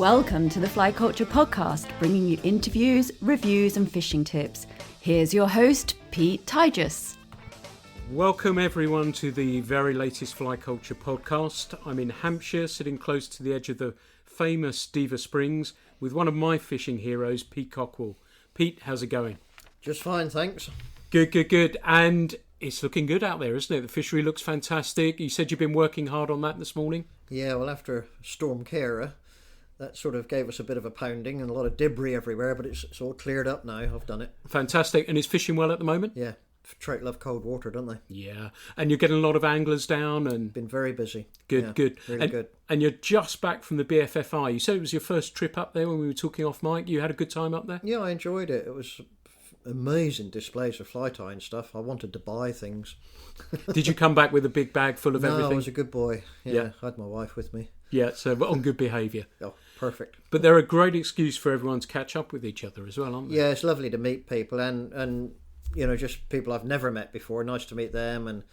Welcome to the Fly Culture Podcast, bringing you interviews, reviews and fishing tips. Here's your host, Pete Tigers. Welcome everyone to the very latest Fly Culture Podcast. I'm in Hampshire, sitting close to the edge of the famous Diva Springs with one of my fishing heroes, Pete Cockwill. Pete, how's it going? Just fine, thanks. Good. And it's looking good out there, isn't it? The fishery looks fantastic. You said you've been working hard on that this morning? Yeah, well, after Storm Kara, that sort of gave us a bit of a pounding and a lot of debris everywhere, but it's all cleared up now. I've done it. Fantastic. And is fishing well at the moment? Yeah. Trout love cold water, don't they? Yeah. And you're getting a lot of anglers down and... Been very busy. Good. Really good. And you're just back from the BFFI. You said it was your first trip up there when we were talking off mic. You had a good time up there? Yeah, I enjoyed it. It was amazing displays of fly tying stuff. I wanted to buy things. Did you come back with a big bag full of everything? No, I was a good boy. Yeah, I had my wife with me. Yeah, so on good behaviour. Oh, perfect. But they're a great excuse for everyone to catch up with each other as well, aren't they? Yeah, it's lovely to meet people and you know, just people I've never met before. Nice to meet them and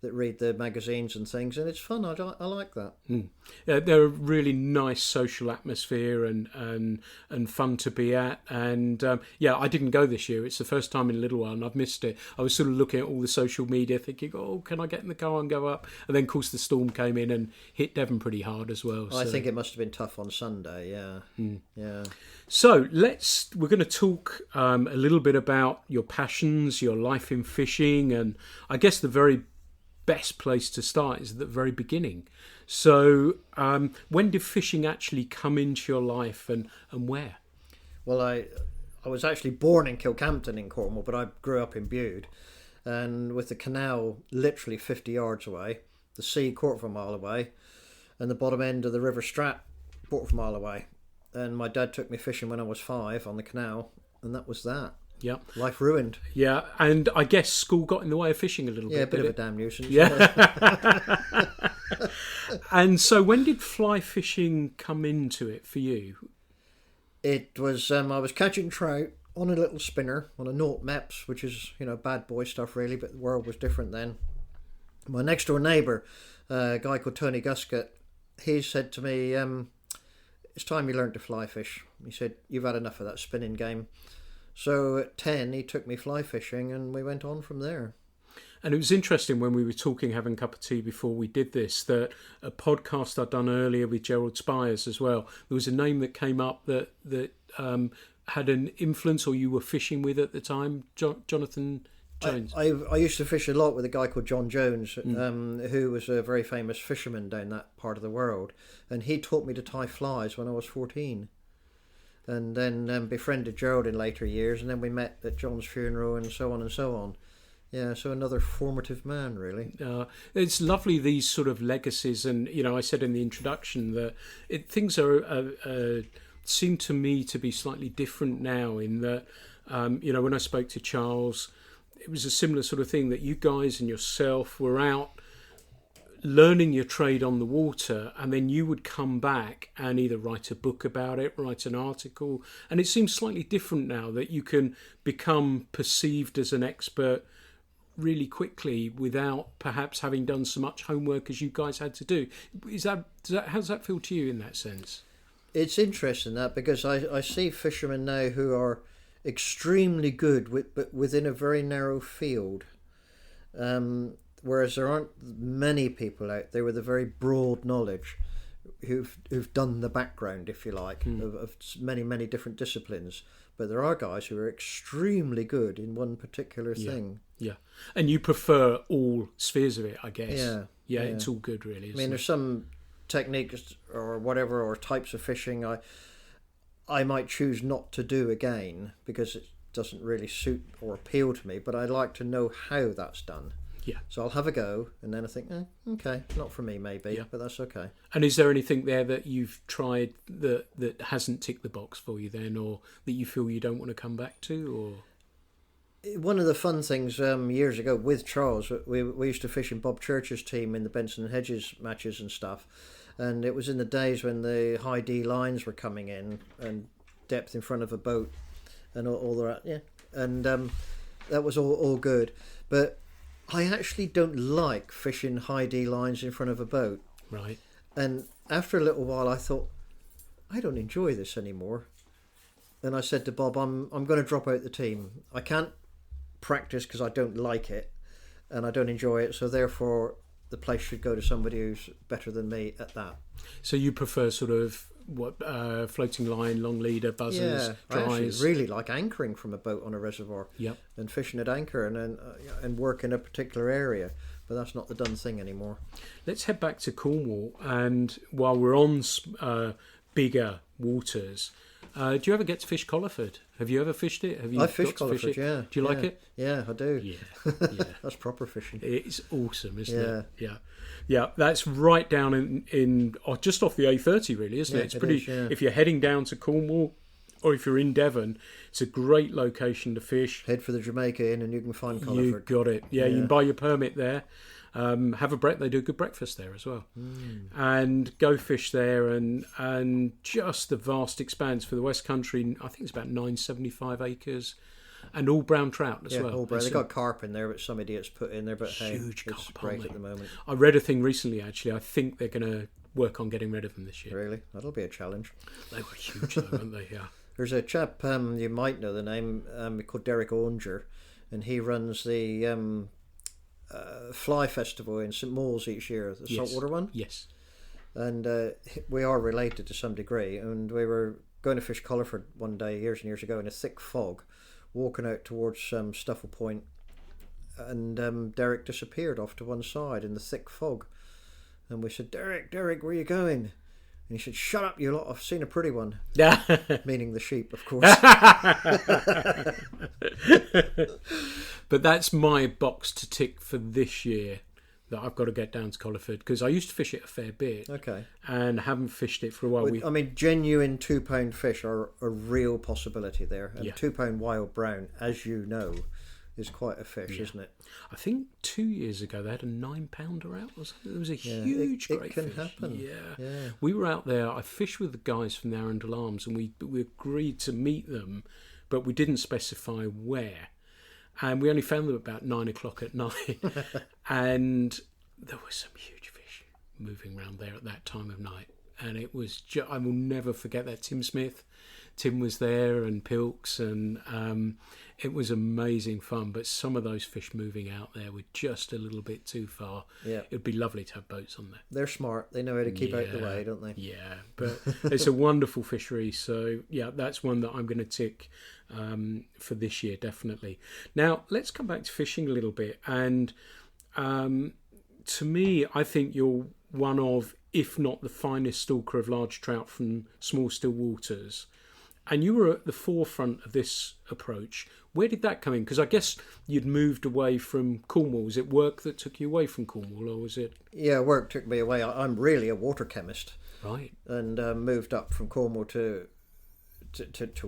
that read the magazines and things, and it's fun. I like that. Yeah, they're a really nice social atmosphere and fun to be at. And I didn't go this year. It's the first time in a little while, and I've missed it. I was sort of looking at all the social media, thinking, "Oh, can I get in the car and go up?" And then, of course, the storm came in and hit Devon pretty hard as well. I think it must have been tough on Sunday. Yeah. So we're going to talk a little bit about your passions, your life in fishing, and I guess the very best place to start is at the very beginning. So when did fishing actually come into your life and where? Well, I was actually born in Kilcampton in Cornwall, but I grew up in Bude, and with the canal literally 50 yards away, the sea quarter of a mile away, and the bottom end of the River Strat quarter of a mile away. And my dad took me fishing when I was 5 on the canal, and that was that. Yeah. Life ruined. Yeah, and I guess school got in the way of fishing a little bit. Yeah, a bit of a damn nuisance. Yeah. And so when did fly fishing come into it for you? It was, I was catching trout on a little spinner, on a Naught Meps, which is, you know, bad boy stuff really, but the world was different then. My next door neighbour, a guy called Tony Guscott, he said to me, it's time you learned to fly fish. He said, you've had enough of that spinning game. So at 10, he took me fly fishing and we went on from there. And it was interesting when we were talking, having a cup of tea before we did this, that a podcast I'd done earlier with Gerald Spires as well, there was a name that came up that had an influence or you were fishing with at the time, Jonathan Jones. I used to fish a lot with a guy called John Jones, who was a very famous fisherman down that part of the world. And he taught me to tie flies when I was 14. And then befriended Gerald in later years, and then we met at John's funeral and so on and so on. Yeah, so another formative man, really. It's lovely, these sort of legacies, and, you know, I said in the introduction that things seem to me to be slightly different now in that, you know, when I spoke to Charles, it was a similar sort of thing that you guys and yourself were out learning your trade on the water, and then you would come back and either write a book about it, write an article, and it seems slightly different now that you can become perceived as an expert really quickly without perhaps having done so much homework as you guys had to do. How does that feel to you in that sense? It's interesting that, because I see fishermen now who are extremely good but within a very narrow field. Whereas there aren't many people out there with a very broad knowledge who've done the background, if you like, of many different disciplines. But there are guys who are extremely good in one particular thing. Yeah. And you prefer all spheres of it, I guess. Yeah. It's all good, really. There's some techniques or whatever, or types of fishing I might choose not to do again because it doesn't really suit or appeal to me, but I like to know how that's done. Yeah. So I'll have a go, and then I think, okay, not for me maybe, but that's okay. And is there anything there that you've tried that hasn't ticked the box for you then, or that you feel you don't want to come back to? Or one of the fun things years ago with Charles, we used to fish in Bob Church's team in the Benson and Hedges matches and stuff, and it was in the days when the high D lines were coming in and depth in front of a boat and all that, and that was all good, but I actually don't like fishing high D lines in front of a boat. Right. And after a little while I thought, I don't enjoy this anymore. And I said to Bob, I'm going to drop out the team. I can't practice because I don't like it and I don't enjoy it. So therefore, the place should go to somebody who's better than me at that. So you prefer sort of floating line, long leader, buzzers, I actually dries? really like anchoring from a boat on a reservoir. Yep. And fishing at anchor and work in a particular area. But that's not the done thing anymore. Let's head back to Cornwall, and while we're on bigger waters, do you ever get to fish Colliford? Have you ever fished it? Have you? I fished Colliford, yeah. Do you like it? Yeah, I do. Yeah. That's proper fishing. It's awesome, isn't it? Yeah. That's right down in just off the A30, really, isn't it? It's pretty. If you're heading down to Cornwall, or if you're in Devon, it's a great location to fish. Head for the Jamaica Inn and you can find Colliford. You got it. Yeah, you can buy your permit there. Have a they do a good breakfast there as well, and go fish there, and just the vast expanse for the West Country. I think it's about 975 acres, and all brown trout as well. All brown. They got carp in there, but some idiots put in there. But huge hey, it's carp, great at the moment. I read a thing recently. Actually, I think they're going to work on getting rid of them this year. Really, that'll be a challenge. They were huge, though, weren't they? Yeah. There's a chap you might know the name called Derek Onger, and he runs the Fly Festival in St Mawes each year, the saltwater one. Yes. And we are related to some degree, and we were going to fish Colliford one day years and years ago in a thick fog, walking out towards Stuffle Point, and Derek disappeared off to one side in the thick fog, and we said, Derek, where are you going? And he said, shut up, you lot, I've seen a pretty one. Meaning the sheep, of course. But that's my box to tick for this year, that I've got to get down to Colliford, because I used to fish it a fair bit. Okay. And haven't fished it for a while. I mean, genuine 2 pound fish are a real possibility there. And 2 pound wild brown, as you know, is quite a fish, isn't it? I think 2 years ago they had a 9 pounder out or something. It was a huge great fish. It can happen. Yeah. We were out there. I fished with the guys from the Arundel Arms, and we agreed to meet them, but we didn't specify where. And we only found them about 9 o'clock at night. And there were some huge fish moving around there at that time of night. And it was I will never forget that. Tim was there, and Pilks, and it was amazing fun. But some of those fish moving out there were just a little bit too far. Yeah. It'd be lovely to have boats on there. They're smart. They know how to keep out the way, don't they? Yeah, but it's a wonderful fishery. So, yeah, that's one that I'm going to tick for this year, definitely. Now, let's come back to fishing a little bit. And to me, I think you're one of, if not the finest stalker of large trout from small still waters. And you were at the forefront of this approach. Where did that come in? Because I guess you'd moved away from Cornwall. Was it work that took you away from Cornwall, or was it? Yeah, work took me away. I'm really a water chemist. Right. And moved up from Cornwall to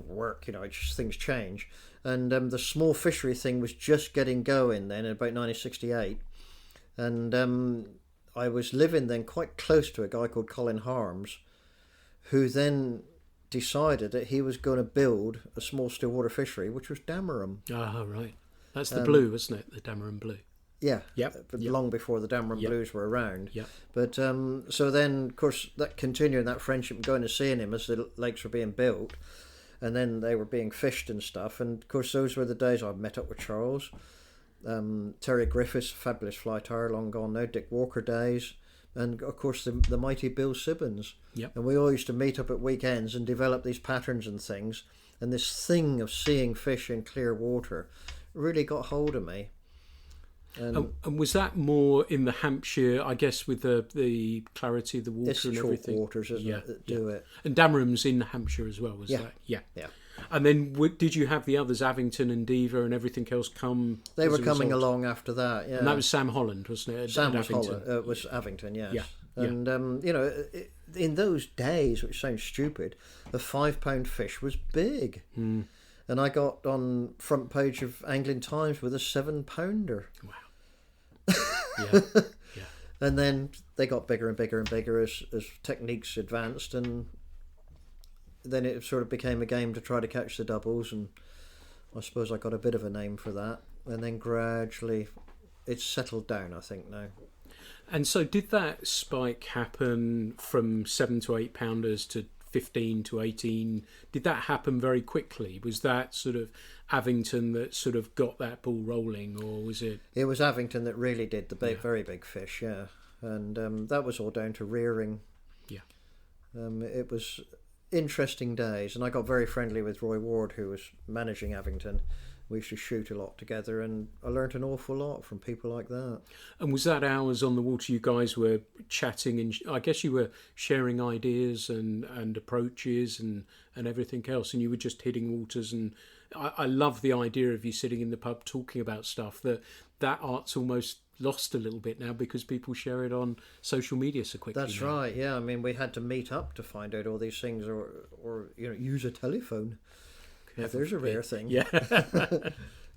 work. You know, things change. And the small fishery thing was just getting going then, in about 1968. And I was living then quite close to a guy called Colin Harms, who then decided that he was going to build a small stillwater fishery, which was Dameron. Ah, right. That's the blue, wasn't it? The Dameron blue. Yeah. Yep. Long before the Dameron blues were around. Yeah. But so then, of course, that continued, that friendship, going and seeing him as the lakes were being built, and then they were being fished and stuff. And of course, those were the days I met up with Charles, Terry Griffiths, fabulous fly tyer, long gone now, Dick Walker days. And of course the mighty Bill Sibbons. Yep. And we all used to meet up at weekends and develop these patterns and things. And this thing of seeing fish in clear water really got hold of me. And was that more in the Hampshire, I guess, with the clarity of the water and everything? It's short waters, isn't it, that do it. And Dameron's in Hampshire as well, was that? Yeah. And then did you have the others, Avington and Diva and everything else, come? They were coming along after that, yeah. And that was Sam Holland, wasn't it? Sam was Holland. Was Avington, yes. Yeah. And, you know, in those days, which sounds stupid, a 5 pound fish was big. Mm. And I got on front page of Angling Times with a 7 pounder. Wow. Yeah. And then they got bigger and bigger and bigger as techniques advanced, and then it sort of became a game to try to catch the doubles, and I suppose I got a bit of a name for that. And then gradually it's settled down, I think, now. And so did that spike happen from 7 to 8 pounders to 15 to 18, did that happen very quickly? Was that sort of Avington that sort of got that ball rolling, or was it? It was Avington that really did the Yeah. very big fish, yeah. And that was all down to rearing. Yeah. It was interesting days, and I got very friendly with Roy Ward, who was managing Avington. We used to shoot a lot together, and I learnt an awful lot from people like that. And was that hours on the water you guys were chatting, and I guess you were sharing ideas and approaches and everything else, and you were just hitting waters. And I love the idea of you sitting in the pub talking about stuff. That art's almost lost a little bit now because people share it on social media so quickly. That's now. right, yeah. I mean, we had to meet up to find out all these things, or use a telephone. There's a rare thing. Yeah.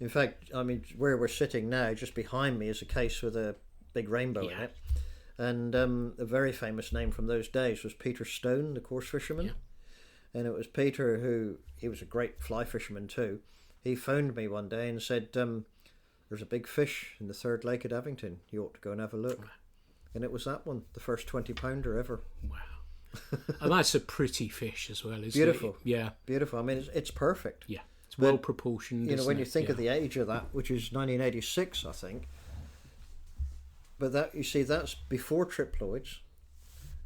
In fact, I mean, where we're sitting now, just behind me is a case with a big rainbow in it. And a very famous name from those days was Peter Stone, the coarse fisherman. Yeah. And it was Peter he was a great fly fisherman too. He phoned me one day and said, there's a big fish in the third lake at Avington. You ought to go and have a look. And it was that one, the first 20-pounder ever. Wow. And that's a pretty fish as well, isn't it? Beautiful. Yeah. Beautiful. I mean, it's perfect. Yeah. It's well proportioned. You know, when it? you think of the age of that, which is 1986, I think. But that, you see, that's before triploids,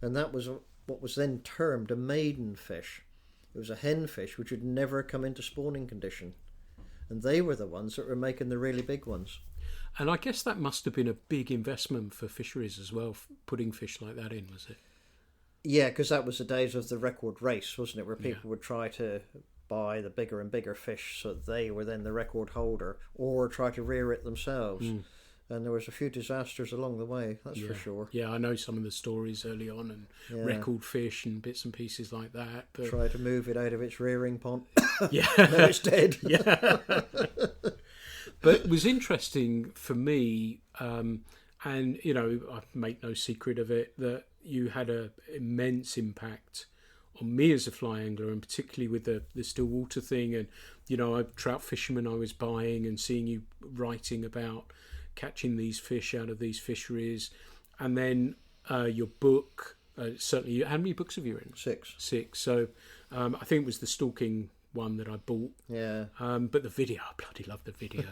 and that was what was then termed a maiden fish. It was a hen fish which had never come into spawning condition, and they were the ones that were making the really big ones. And I guess that must have been a big investment for fisheries as well, putting fish like that in, was it? Yeah, because that was the days of the record race, wasn't it, where people would try to buy the bigger and bigger fish so that they were then the record holder, or try to rear it themselves. And there was a few disasters along the way, that's for sure. Yeah, I know some of the stories early on, and record fish and bits and pieces like that. But Try to move it out of its rearing pond. yeah, No, it's dead. yeah. But it was interesting for me, and you know, I make no secret of it, that you had an immense impact on me as a fly angler, and particularly with the still water thing. And you know, a trout fisherman I was buying and seeing you writing about catching these fish out of these fisheries, and then your book. Certainly, how many books have you written? 6. 6. So I think it was the Stalking one that I bought. Yeah. But the video, I bloody love the video,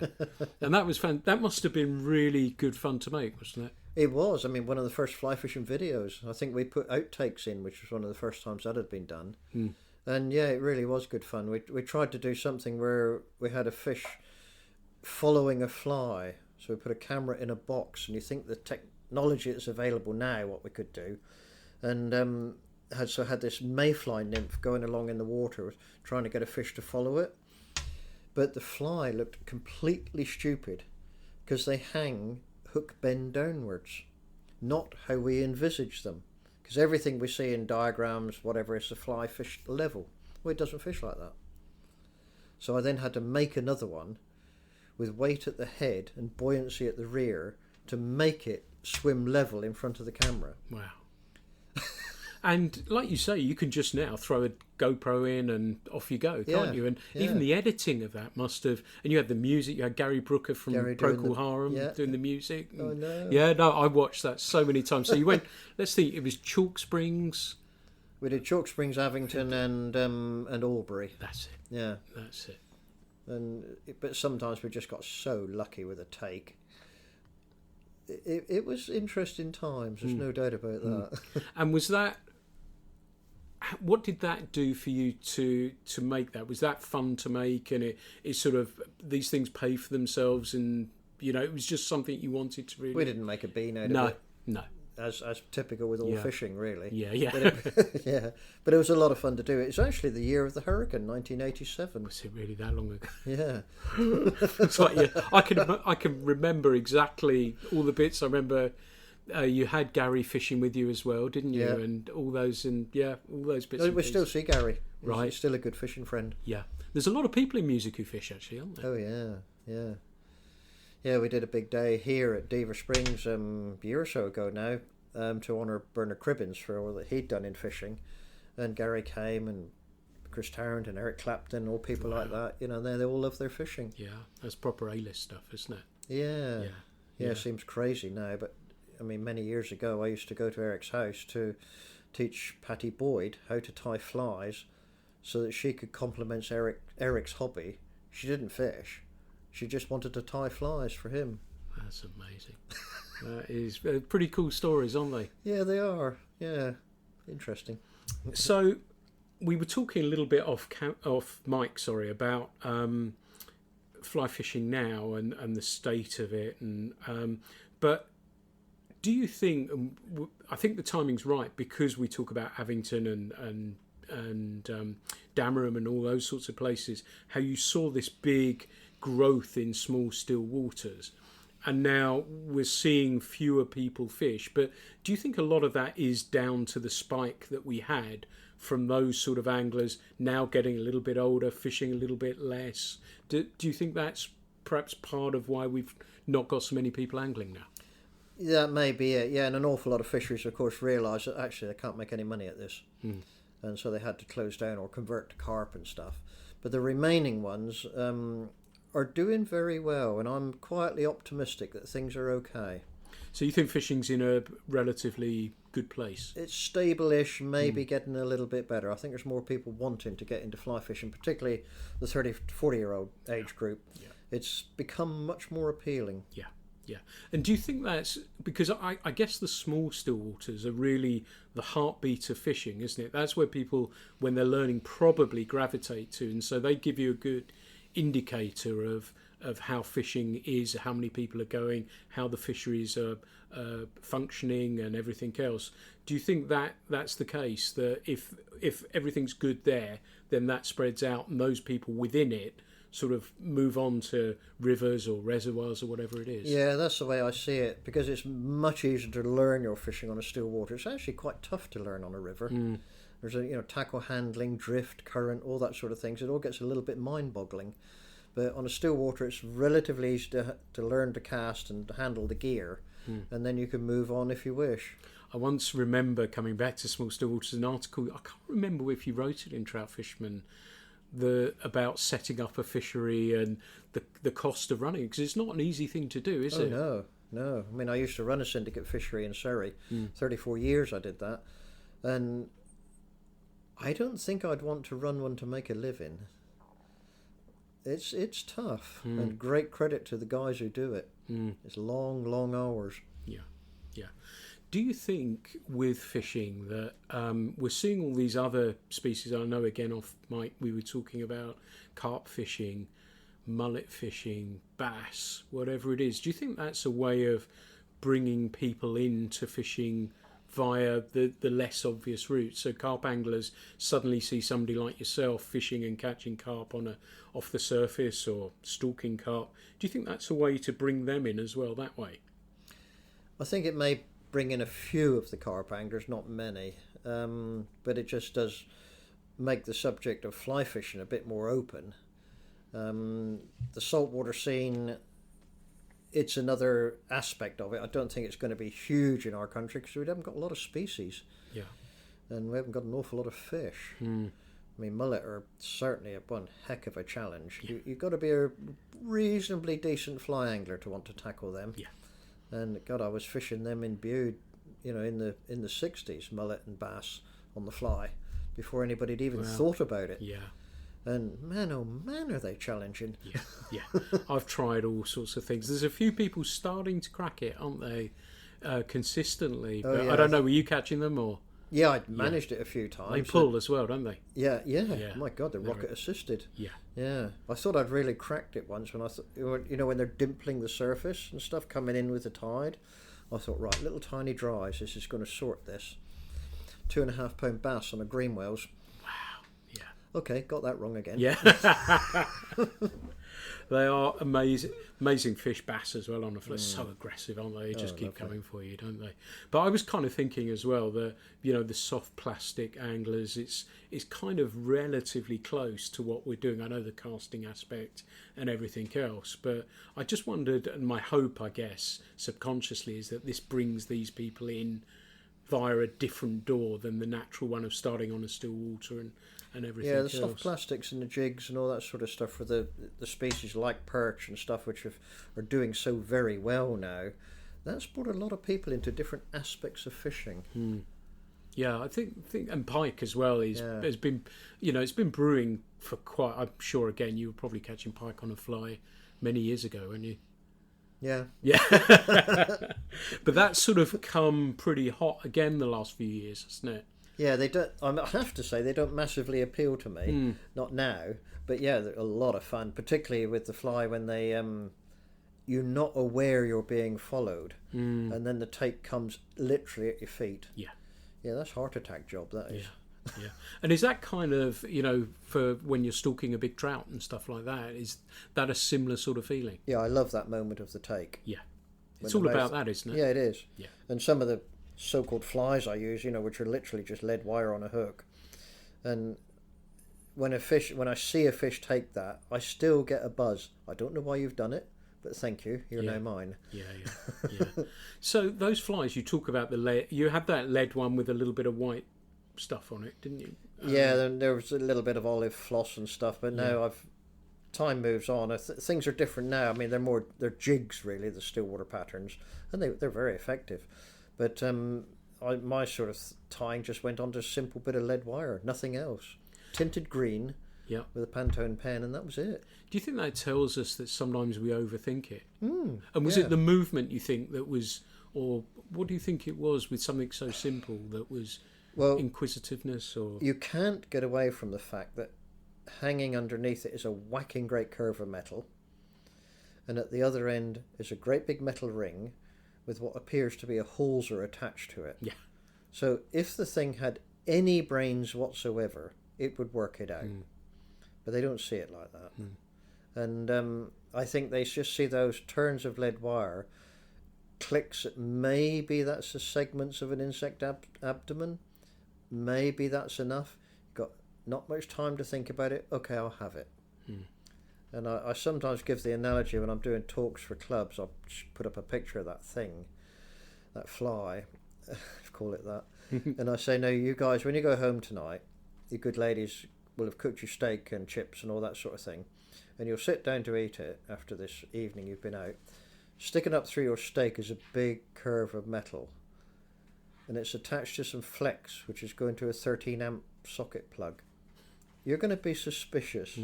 and that was fun. That must have been really good fun to make, wasn't it? It was. I mean, one of the first fly fishing videos. I think we put outtakes in, which was one of the first times that had been done. And yeah, it really was good fun. We tried to do something where we had a fish following a fly. So we put a camera in a box, and you think the technology that's available now, what we could do, and had this mayfly nymph going along in the water, trying to get a fish to follow it. But the fly looked completely stupid because they hang hook bend downwards, not how we envisage them. Because everything we see in diagrams, whatever, is the fly fish level. Well, it doesn't fish like that. So I then had to make another one with weight at the head and buoyancy at the rear to make it swim level in front of the camera. Wow. And like you say, you can just now throw a GoPro in and off you go, can't you? And even the editing of that must have... And you had the music, you had Gary Brooker from Procol Harum doing the music. Oh, no. Yeah, no, I watched that so many times. So you went, let's think, it was Chalk Springs. We did Chalk Springs, Avington and Albury. That's it. Yeah. That's it. But sometimes we just got so lucky with a take. It was interesting times, there's no doubt about that. And was that... What did that do for you to make that? Was that fun to make, and it sort of, these things pay for themselves, and you know, it was just something you wanted to really... We didn't make a bean out of it. No. As typical with all fishing, really. Yeah. But it was a lot of fun to do. It's actually the year of the hurricane, 1987. Was it really that long ago? Yeah. It's like, I can remember exactly all the bits. I remember you had Gary fishing with you as well, didn't you? Yeah. And all those all those bits. We still see Gary. Right. He's still a good fishing friend. Yeah. There's a lot of people in music who fish, actually, aren't there? Oh yeah. Yeah, we did a big day here at Deaver Springs a year or so ago now to honour Bernard Cribbins for all that he'd done in fishing. And Gary came, and Chris Tarrant and Eric Clapton, all people like that. You know, they all love their fishing. Yeah, that's proper A-list stuff, isn't it? Yeah, it seems crazy now. But, I mean, many years ago I used to go to Eric's house to teach Patty Boyd how to tie flies so that she could complement Eric's hobby. She didn't fish. She just wanted to tie flies for him. That's amazing. That is pretty cool stories, aren't they? Yeah, they are. Yeah, interesting. So we were talking a little bit off mic, about fly fishing now and the state of it, and but do you think? I think the timing's right because we talk about Avington and Dameron and all those sorts of places. How you saw this big growth in small still waters, and now we're seeing fewer people fish. But do you think a lot of that is down to the spike that we had from those sort of anglers now getting a little bit older, fishing a little bit less? Do you think that's perhaps part of why we've not got so many people angling now? That may be it, yeah. And an awful lot of fisheries, of course, realise that actually they can't make any money at this. And so they had to close down or convert to carp and stuff. But the remaining ones are doing very well, and I'm quietly optimistic that things are okay. So you think fishing's in a relatively good place? It's stable-ish, maybe getting a little bit better. I think there's more people wanting to get into fly fishing, particularly the 30 to 40-year-old age group. Yeah. It's become much more appealing. Yeah. Yeah. And do you think that's because I guess the small still waters are really the heartbeat of fishing, isn't it? That's where people, when they're learning, probably gravitate to. And so they give you a good indicator of how fishing is, how many people are going, how the fisheries are functioning and everything else. Do you think that that's the case, that if everything's good there, then that spreads out and those people within it sort of move on to rivers or reservoirs or whatever it is? Yeah, that's the way I see it, because it's much easier to learn your fishing on a still water. It's actually quite tough to learn on a river. There's tackle handling, drift, current, all that sort of things. It all gets a little bit mind-boggling. But on a still water, it's relatively easy to learn to cast and to handle the gear, and then you can move on if you wish. I once remember coming back to small still waters, an article, I can't remember if you wrote it in Trout Fisherman, about setting up a fishery and the cost of running, because it's not an easy thing to do, is it? No. I mean, I used to run a syndicate fishery in Surrey. 34 years I did that, and I don't think I'd want to run one to make a living. It's tough, and great credit to the guys who do it. It's long hours. Yeah. Do you think with fishing that we're seeing all these other species? I know again off mic we were talking about carp fishing, mullet fishing, bass, whatever it is. Do you think that's a way of bringing people into fishing via the less obvious route? So carp anglers suddenly see somebody like yourself fishing and catching carp off the surface or stalking carp. Do you think that's a way to bring them in as well that way? I think it may bring in a few of the carp anglers, not many, but it just does make the subject of fly fishing a bit more open. The saltwater scene, it's another aspect of it. I don't think it's going to be huge in our country because we haven't got a lot of species. Yeah. And we haven't got an awful lot of fish. I mean, mullet are certainly one heck of a challenge. Yeah. You've got to be a reasonably decent fly angler to want to tackle them. Yeah. And God, I was fishing them in Bude, in the 60s, mullet and bass on the fly, before anybody had even thought about it. Yeah. And man, oh man, are they challenging. Yeah. I've tried all sorts of things. There's a few people starting to crack it, aren't they, consistently? But I don't know, were you catching them or? Yeah, I'd managed it a few times. They pull as well, don't they? Yeah. My God, they're rocket assisted. Yeah. I thought I'd really cracked it once when I thought, when they're dimpling the surface and stuff, coming in with the tide. I thought, right, little tiny dries, this is going to sort this. 2.5 pound bass on a Greenwells. Wow. Yeah. Okay, got that wrong again. Yeah. They are amazing fish, bass as well on the float. So aggressive, aren't they? They just keep coming for you, don't they? But I was kind of thinking as well that the soft plastic anglers, it's kind of relatively close to what we're doing. I know the casting aspect and everything else, but I just wondered, and my hope, I guess, subconsciously, is that this brings these people in via a different door than the natural one of starting on a still water and everything else. Yeah, the soft plastics and the jigs and all that sort of stuff for the species like perch and stuff, which are doing so very well now. That's brought a lot of people into different aspects of fishing. Yeah, I think and pike as well has been, it's been brewing for quite. I'm sure again you were probably catching pike on a fly many years ago, weren't you? Yeah. Yeah. But that's sort of come pretty hot again the last few years, hasn't it? Yeah, they don't. I have to say they don't massively appeal to me. Not now, but yeah, they're a lot of fun, particularly with the fly when they you're not aware you're being followed, and then the take comes literally at your feet. Yeah. Yeah, that's heart attack job. That is. Yeah. And is that kind of, for when you're stalking a big trout and stuff like that, is that a similar sort of feeling? Yeah, I love that moment of the take. Yeah. It's all about that, isn't it? Yeah, it is. Yeah. And some of the so-called flies I use, which are literally just lead wire on a hook, and when I see a fish take that, I still get a buzz. I don't know why you've done it, but thank you. You're now mine. Yeah. So those flies you talk about, the lead, you had that lead one with a little bit of white stuff on it, didn't you? Yeah, there was a little bit of olive floss and stuff, but now time moves on. Things are different now. I mean, they're jigs really, the stillwater patterns, and they're very effective. But my sort of tying just went on to a simple bit of lead wire, nothing else. Tinted green. Yeah, with a Pantone pen, and that was it. Do you think that tells us that sometimes we overthink it? And was it the movement you think that was, or what do you think it was with something so simple that was inquisitiveness? Or you can't get away from the fact that hanging underneath it is a whacking great curve of metal, and at the other end is a great big metal ring with what appears to be a hawser attached to it. Yeah. So if the thing had any brains whatsoever, it would work it out. But they don't see it like that. And I think they just see those turns of lead wire, clicks, maybe that's the segments of an insect abdomen, maybe that's enough. Got not much time to think about it, okay, I'll have it. And I sometimes give the analogy when I'm doing talks for clubs, I'll put up a picture of that thing, that fly, call it that, and I say, no, you guys, when you go home tonight, you good ladies will have cooked your steak and chips and all that sort of thing, and you'll sit down to eat it after this evening you've been out. Sticking up through your steak is a big curve of metal, and it's attached to some flex which is going to a 13 amp socket plug. You're going to be suspicious.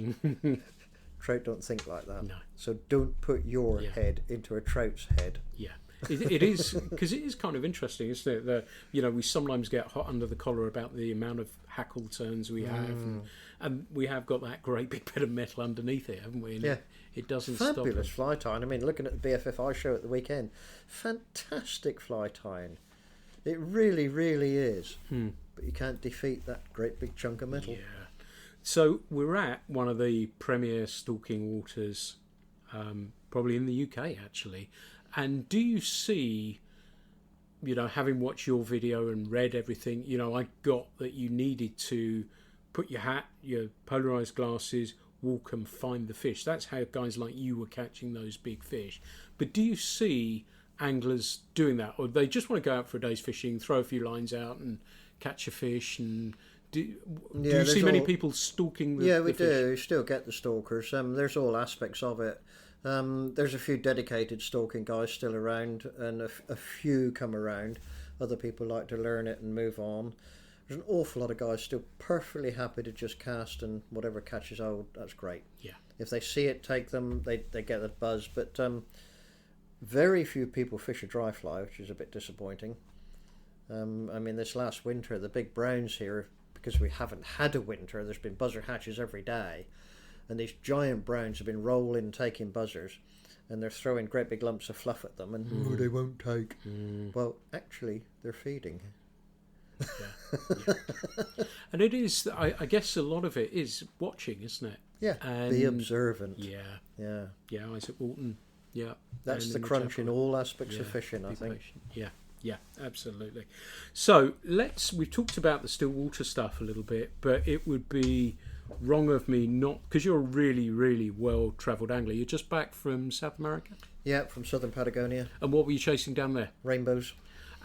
Trout don't think like that. No. So don't put your head into a trout's head. Yeah. It is, because it is kind of interesting, isn't it? That we sometimes get hot under the collar about the amount of hackle turns we have, and we have got that great big bit of metal underneath it, haven't we? And it doesn't stop. Fabulous fly tying. I mean, looking at the BFFI show at the weekend, fantastic fly tying. It really, really is. But you can't defeat that great big chunk of metal. Yeah. So we're at one of the premier stalking waters, probably in the UK actually. And do you see, having watched your video and read everything, I got that you needed to put your hat, your polarized glasses, walk and find the fish. That's how guys like you were catching those big fish. But do you see anglers doing that, or they just want to go out for a day's fishing, throw a few lines out and catch a fish? And do you see many people stalking the we fish? do. You still get the stalkers. There's all aspects of it. There's a few dedicated stalking guys still around, and a few come around. Other people like to learn it and move on. There's an awful lot of guys still perfectly happy to just cast, and whatever catches hold, that's great. Yeah. If they see it, take them, they get that buzz. But very few people fish a dry fly, which is a bit disappointing. I mean, this last winter, the big browns here, because we haven't had a winter, there's been buzzer hatches every day. And these giant browns have been rolling, taking buzzers, and they're throwing great big lumps of fluff at them, and they won't take. Well, actually, they're feeding. Yeah. And it is, I guess a lot of it is watching, isn't it? Yeah, and be observant. Yeah, Isaac Walton. Yeah. That's the crunch in all aspects of fishing, I think. Patient. Yeah, absolutely. So we've talked about the still water stuff a little bit, but it would be wrong of me not, because you're a really, really well-travelled angler. You're just back from South America? Yeah, from southern Patagonia. And what were you chasing down there? Rainbows.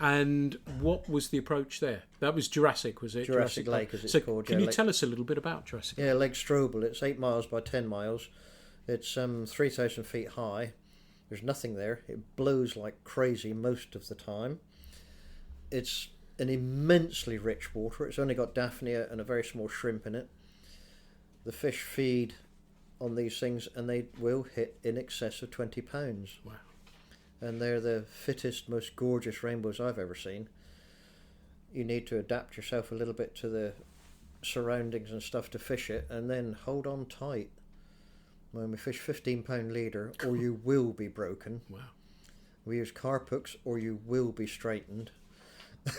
And what was the approach there? That was Jurassic, was it? Jurassic Lake, as it's called. Can you tell us a little bit about Jurassic Lake? Yeah, Lake Strobel. It's 8 miles by 10 miles. It's 3,000 feet high. There's nothing there. It blows like crazy most of the time. It's an immensely rich water. It's only got Daphnia and a very small shrimp in it. The fish feed on these things and they will hit in excess of 20 pounds. Wow. And they're the fittest, most gorgeous rainbows I've ever seen. You need to adapt yourself a little bit to the surroundings and stuff to fish it, and then hold on tight. When we fish 15-pound leader, or you will be broken. Wow. We use carp hooks, or you will be straightened. Wow.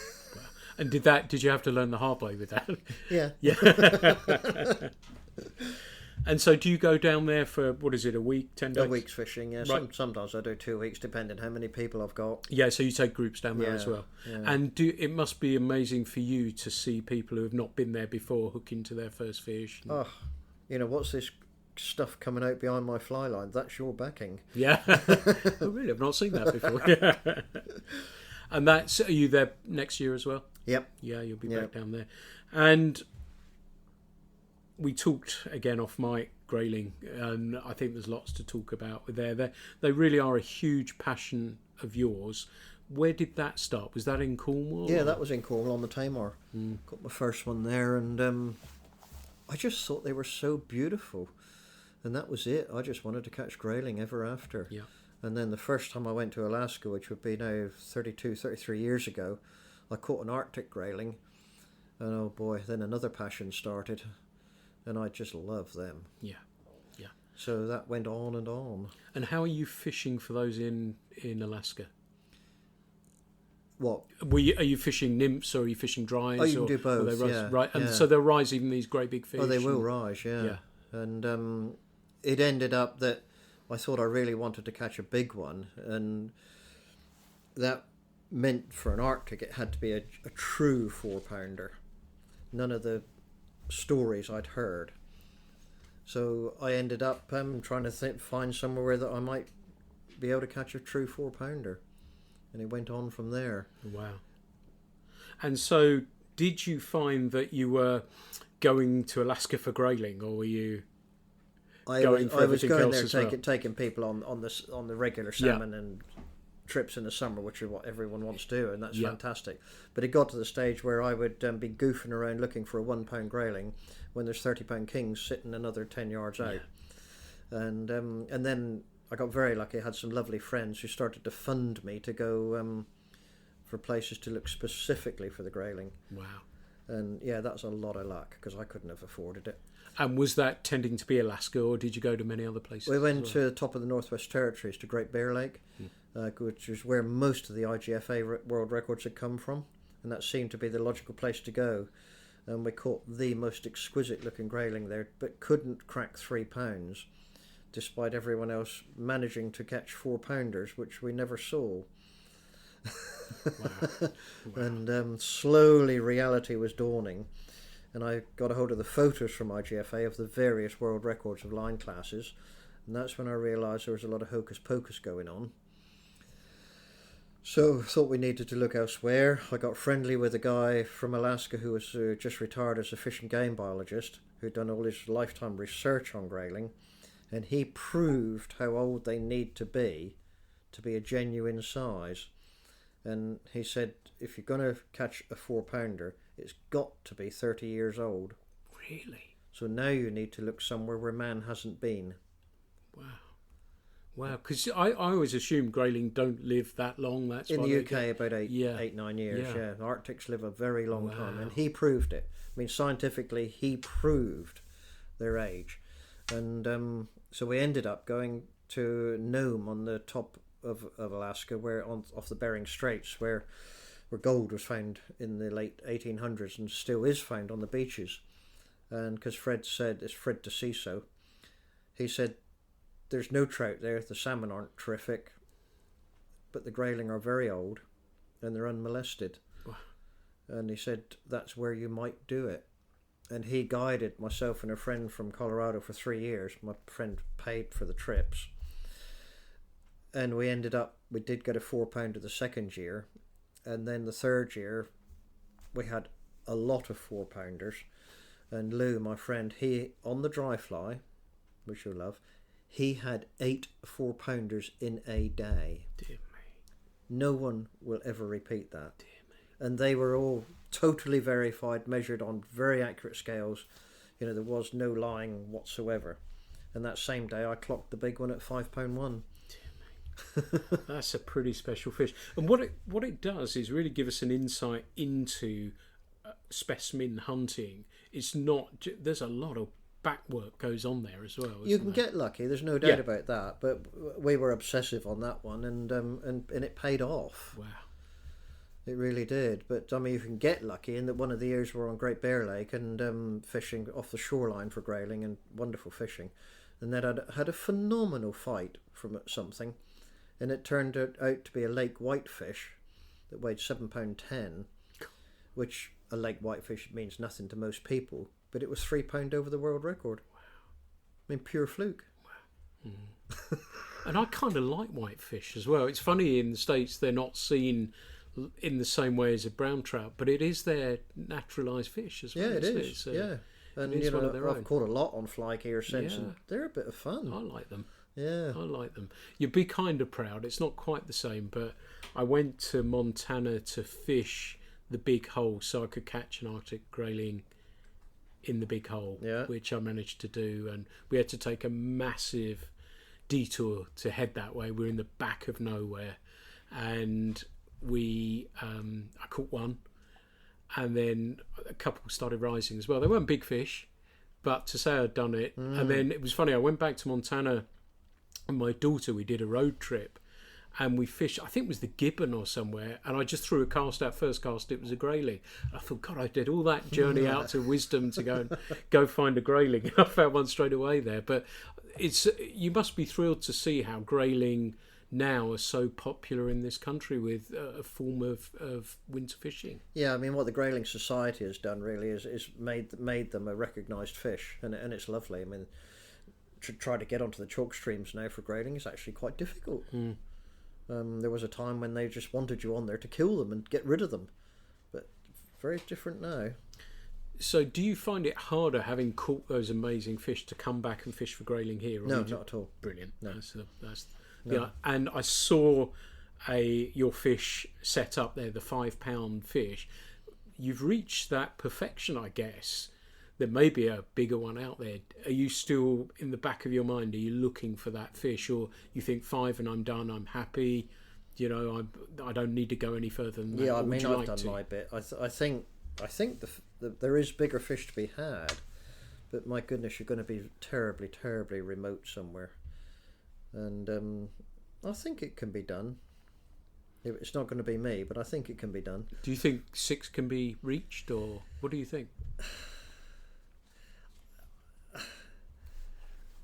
And did you have to learn the hard way with that? Yeah. Yeah. And so do you go down there for, what is it, a week, 10 days? A week's fishing, yeah. Right. Sometimes I do 2 weeks, depending how many people I've got. Yeah, so you take groups down there as well. Yeah. And it must be amazing for you to see people who have not been there before hook into their first fish. Oh, what's this stuff coming out behind my fly line? That's your backing. Yeah. Oh, really? I've not seen that before. Yeah. And are you there next year as well? Yep. Yeah, you'll be back down there. And we talked again off mic, grayling, and I think there's lots to talk about with there. They really are a huge passion of yours. Where did that start? Was that in Cornwall? Yeah, that was in Cornwall on the Tamar. Got my first one there, and I just thought they were so beautiful, and that was it. I just wanted to catch grayling ever after. Yeah. And then the first time I went to Alaska, which would be now 33 years ago, I caught an Arctic grayling, and oh boy, then another passion started. And I just love them. Yeah, yeah. So that went on and on. And how are you fishing for those in Alaska? What? Are you fishing nymphs or are you fishing dries? Oh, you can do both, rise, right? And yeah. so they'll rise even these great big fish. Oh, they will rise, yeah. And it ended up that I thought I really wanted to catch a big one, and that meant for an Arctic it had to be a true 4-pounder. None of the stories I'd heard. So I ended up trying to find somewhere that I might be able to catch a true 4-pounder, and it went on from there. Wow. And so did you find that you were going to Alaska for grayling, or were you going for everything else as well? Taking people on the regular salmon and trips in the summer, which is what everyone wants to do, and that's fantastic. But it got to the stage where I would be goofing around looking for a 1-pound grayling when there's 30-pound kings sitting another 10 yards out. And then I got very lucky. I had some lovely friends who started to fund me to go for places to look specifically for the grayling. Wow. And yeah, that's a lot of luck because I couldn't have afforded it. And was that tending to be Alaska, or did you go to many other places? We went to the top of the Northwest Territories, to Great Bear Lake, which is where most of the IGFA world records had come from, and that seemed to be the logical place to go. And we caught the most exquisite looking grayling there, but couldn't crack 3 pounds, despite everyone else managing to catch 4-pounders, which we never saw. Wow. And slowly reality was dawning, and I got a hold of the photos from IGFA of the various world records of line classes, and that's when I realised there was a lot of hocus pocus going on. So I thought we needed to look elsewhere. I got friendly with a guy from Alaska who was just retired as a fish and game biologist, who'd done all his lifetime research on grayling, and he proved how old they need to be a genuine size. And he said, if you're going to catch a 4-pounder, it's got to be 30 years old. Really? So now you need to look somewhere where man hasn't been. Wow. Wow, because I always assumed grayling don't live that long. That's in why the UK about 8, Yeah. 9 years. Yeah. The Arctics live a very long time, Wow. and he proved it. I mean, scientifically, he proved their age, and so we ended up going to Nome on the top of Alaska, where off the Bering Straits, where gold was found in the late 1800s and still is found on the beaches. And because Fred said, it's Fred DeCiso, he said, there's no trout there, the salmon aren't terrific, but the grayling are very old and they're unmolested. Wow. And he said, that's where you might do it. And he guided myself and a friend from Colorado for 3 years. My friend paid for the trips. And we did get a 4-pounder the second year. And then the third year, we had a lot of 4-pounders. And Lou, my friend, he, on the dry fly, which you'll love, he had 8 4-pounders in a day. Dear me. No one will ever repeat that. Dear me. and they were all totally verified, measured on very accurate scales. There was no lying whatsoever. And that same day I clocked the big one at £5.1. That's a pretty special fish. And what it does is really give us an insight into specimen hunting. It's not, there's a lot of back work goes on there as well. You can get lucky, there's no doubt about that, but we were obsessive on that one, and it paid off. Wow. It really did. But I mean, you can get lucky in that one of the years we're on Great Bear Lake and fishing off the shoreline for grayling, and wonderful fishing, and then I had a phenomenal fight from something, and it turned out to be a lake whitefish that weighed £7.10, which a lake whitefish means nothing to most people, but it was £3 over the world record. Wow. I mean, pure fluke. Wow. And I kind of like whitefish as well. It's funny, in the States they're not seen in the same way as a brown trout, but it is their naturalised fish as well. Yeah, it is. So and it is one of their I've own. Caught a lot on fly gear since, and they're a bit of fun. I like them. Yeah, I like them. You'd be kind of proud. It's not quite the same, but I went to Montana to fish the big hole so I could catch an Arctic grayling in the big hole, which I managed to do, and we had to take a massive detour to head that way. We're in the back of nowhere, and I caught one, and then a couple started rising as well. They weren't big fish, but to say I'd done it. And then it was funny, I went back to Montana and my daughter, we did a road trip, and we fished, I think it was the Gibbon or somewhere, and I just threw a cast out. First cast, it was a grayling. I thought, God, I did all that journey out to Wisdom to go find a grayling, and I found one straight away there. But you must be thrilled to see how grayling now are so popular in this country with a form of winter fishing. Yeah, I mean, what the Grayling Society has done really is made them a recognised fish, and it's lovely. I mean, to try to get onto the chalk streams now for grayling is actually quite difficult. There was a time when they just wanted you on there to kill them and get rid of them, but very different now. So do you find it harder, having caught those amazing fish, to come back and fish for grayling here? No, not at all. Brilliant. No. That's No. Yeah, and I saw your fish set up there, the £5 fish. You've reached that perfection, I guess. There may be a bigger one out there. Are you still, in the back of your mind, are you looking for that fish, or you think 5 and I'm done, I'm happy, I don't need to go any further than that? Yeah, I mean, I've done my bit. I think there is bigger fish to be had, but my goodness, you're going to be terribly, terribly remote somewhere. And I think it can be done. It's not going to be me, but I think it can be done. Do you think 6 can be reached, or what do you think?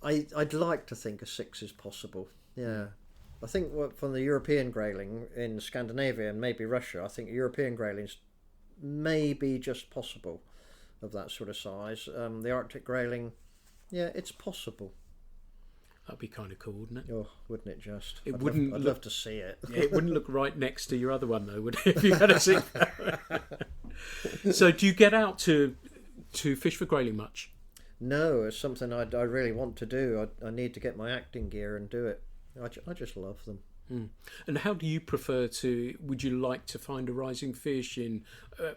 I'd like to think a 6 is possible. Yeah. I think from the European grayling in Scandinavia and maybe Russia, I think European graylings may be just possible of that sort of size. The Arctic grayling, yeah, it's possible. That'd be kind of cool, wouldn't it? Oh, wouldn't it just? I'd love to see it. Yeah, it wouldn't look right next to your other one, though, would it? If you had a 6. So do you get out to fish for grayling much? No, it's something I really want to do. I need to get my acting gear and do it. I just love them. And how do you prefer to? Would you like to find a rising fish in?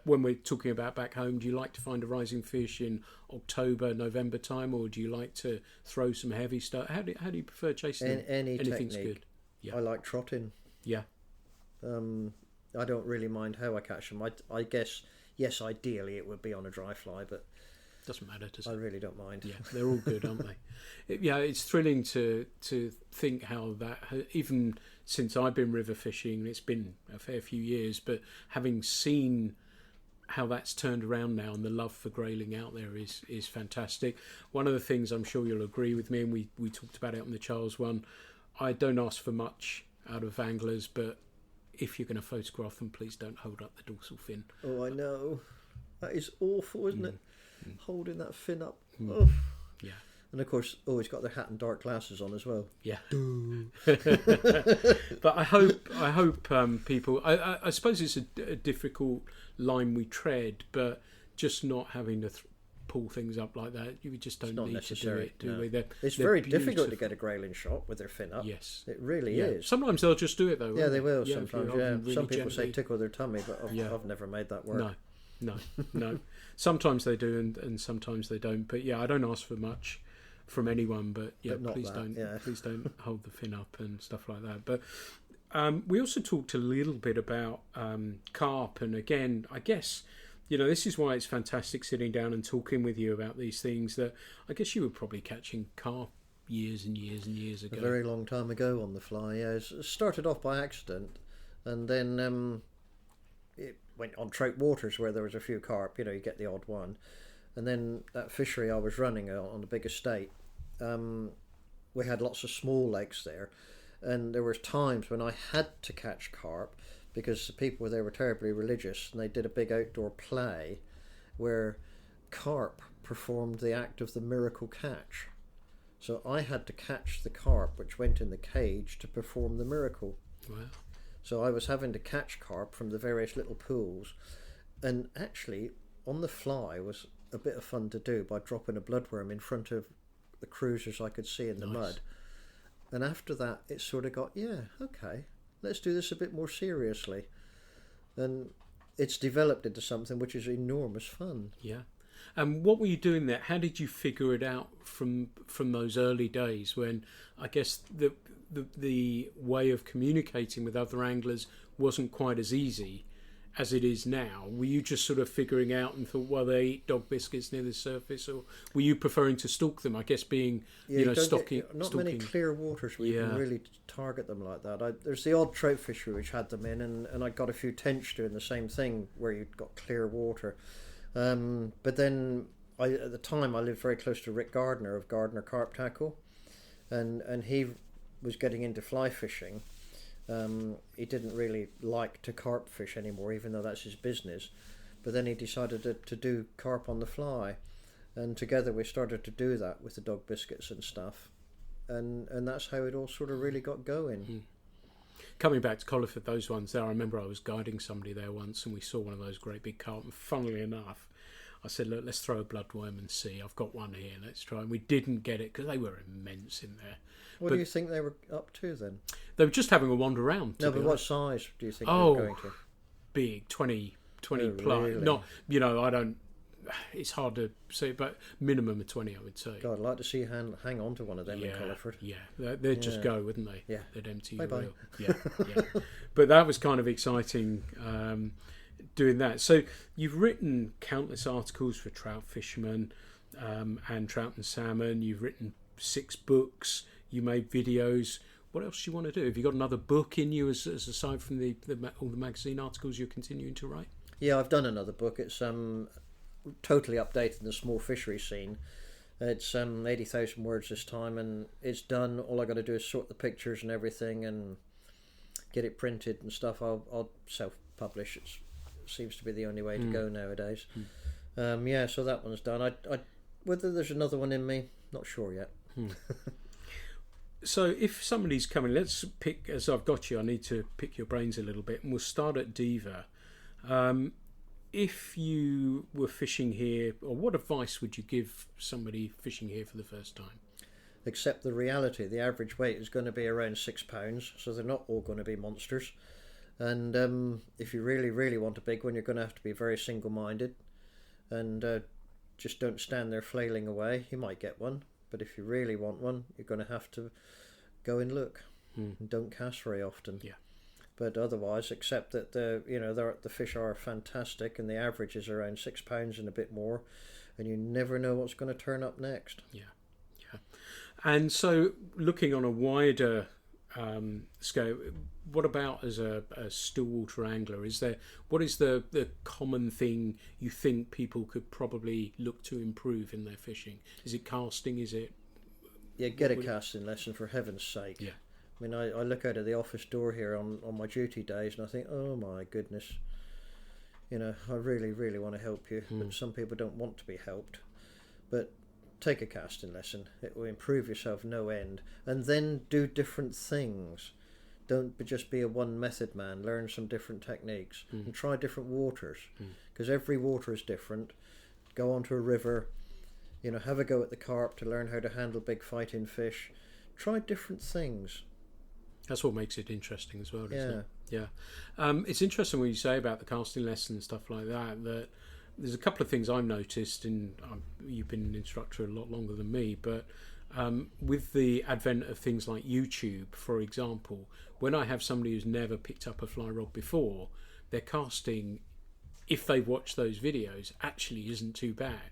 When we're talking about back home, do you like to find a rising fish in October, November time, or do you like to throw some heavy stuff? How do you prefer chasing them? Anything's technique. Good. Yeah. I like trotting. Yeah. I don't really mind how I catch them. I guess, yes, ideally it would be on a dry fly, but doesn't matter, does it? I really don't mind. Yeah, they're all good, aren't they? Yeah, it's thrilling to think how that, even since I've been river fishing, it's been a fair few years, but having seen how that's turned around now and the love for grayling out there is fantastic. One of the things, I'm sure you'll agree with me, and we talked about it on the Charles one, I don't ask for much out of anglers, but if you're going to photograph them, please don't hold up the dorsal fin. Oh, I know. That is awful, isn't it? Holding that fin up. Oh. Yeah. And of course, always got their hat and dark glasses on as well. Yeah. But I hope people. I suppose it's a difficult line we tread, but just not having to pull things up like that. You just don't not need necessary, to do it, do no. we? It's very difficult to get a grayling shot with their fin up. Yes. It really is. Sometimes they'll just do it though. Yeah, they will if sometimes, you hold them yeah. really Some people gently. say tickle their tummy, but I've never made that work. No. Sometimes they do and sometimes they don't. But yeah, I don't ask for much from anyone, but please don't hold the fin up and stuff like that. But we also talked a little bit about carp, and again, I guess, this is why it's fantastic sitting down and talking with you about these things, that I guess you were probably catching carp years and years and years ago. A very long time ago on the fly, yeah. It started off by accident, and then it went on trout waters where there was a few carp, you get the odd one. And then that fishery I was running on the big estate, we had lots of small lakes there, and there were times when I had to catch carp because the people there were terribly religious, and they did a big outdoor play where carp performed the act of the miracle catch. So I had to catch the carp which went in the cage to perform the miracle. Wow. So I was having to catch carp from the various little pools, and actually on the fly was a bit of fun to do by dropping a bloodworm in front of the cruisers I could see in the mud. And after that it sort of got, okay, let's do this a bit more seriously. And it's developed into something which is enormous fun. Yeah. And what were you doing there? How did you figure it out from those early days when I guess the way of communicating with other anglers wasn't quite as easy as it is now? Were you just sort of figuring out and thought, well, they eat dog biscuits near the surface, or were you preferring to stalk them? I guess being, stalking. Not many clear waters where you can really target them like that. There's the odd trout fishery which had them in, and I got a few tench doing the same thing where you've got clear water. But then at the time I lived very close to Rick Gardner of Gardner Carp Tackle, and he was getting into fly fishing. He didn't really like to carp fish anymore, even though that's his business. But then he decided to do carp on the fly, and together we started to do that with the dog biscuits and stuff, and that's how it all sort of really got going. Mm. Coming back to Colliford, those ones there, I remember I was guiding somebody there once and we saw one of those great big carp, and funnily enough I said, look, let's throw a bloodworm and see. I've got one here, let's try. And we didn't get it because they were immense in there. What do you think they were up to then? They were just having a wander around. No, but what size do you think they were going to? Big, 20 plus. Really? Not, I don't, it's hard to say, but minimum of 20, I would say. God, I'd like to see you hang on to one of them in Colliford. Yeah, they'd just go, wouldn't they? Yeah. They'd empty Bye-bye. your reel. Yeah. But that was kind of exciting doing that. So you've written countless articles for trout fishermen and trout and salmon. You've written 6 books. You made videos. What else do you want to do? Have you got another book in you as aside from all the magazine articles you're continuing to write? Yeah, I've done another book. It's totally updated the small fishery scene. It's 80,000 words this time, and it's done. All I got to do is sort the pictures and everything and get it printed and stuff. I'll self-publish. It seems to be the only way to go nowadays. So that one's done. I whether there's another one in me, not sure yet. So if somebody's coming, let's pick, as I've got you, I need to pick your brains a little bit, and we'll start at Diva. If you were fishing here, or what advice would you give somebody fishing here for the first time? Accept the reality. The average weight is going to be around 6 pounds, so they're not all going to be monsters. And if you really, really want a big one, you're going to have to be very single-minded, and just don't stand there flailing away. You might get one, but if you really want one, you're going to have to go and look, and don't cast very often. Yeah. But otherwise, accept that the fish are fantastic, and the average is around 6 pounds and a bit more, and you never know what's going to turn up next. Yeah. And so, looking on a wider scale, what about as a stillwater angler? What is the common thing you think people could probably look to improve in their fishing? Is it casting? Is it? Yeah, get a casting lesson for heaven's sake. Yeah. I mean, I look out of the office door here on my duty days and I think, oh my goodness, I really, really want to help you, but some people don't want to be helped. But take a casting lesson. It will improve yourself no end. And then do different things. Don't just be a one method man. Learn some different techniques and try different waters, because every water is different. Go onto a river, have a go at the carp to learn how to handle big fighting fish. Try different things. That's what makes it interesting as well, isn't Yeah. it? Yeah. It's interesting when you say about the casting lesson and stuff like that, that there's a couple of things I've noticed, and you've been an instructor a lot longer than me, but with the advent of things like YouTube, for example, when I have somebody who's never picked up a fly rod before, their casting, if they've watched those videos, actually isn't too bad.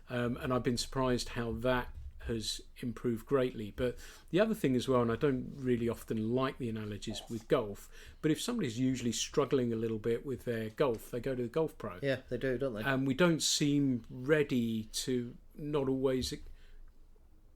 And I've been surprised how that has improved greatly. But the other thing as well, and I don't really often like the analogies with golf, but if somebody's usually struggling a little bit with their golf, they go to the golf pro. Yeah, they do, don't they? And we don't seem ready to not always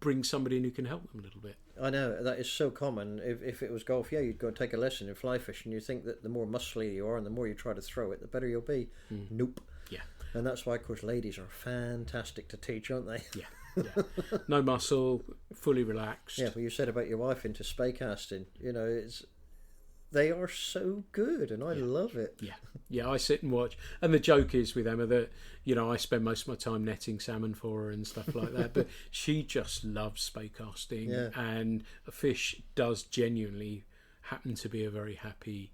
bring somebody in who can help them a little bit. I know, that is so common. If it was golf, yeah, you'd go and take a lesson in fly fishing. You think that the more muscly you are and the more you try to throw it, the better you'll be. Nope. Yeah. And that's why, of course, ladies are fantastic to teach, aren't they? Yeah. Yeah. No muscle, fully relaxed. Yeah, well, you said about your wife into spey casting. They are so good, and I love it. Yeah, I sit and watch. And the joke is with Emma that, I spend most of my time netting salmon for her and stuff like that. But she just loves spey casting. Yeah. And a fish does genuinely happen to be a very happy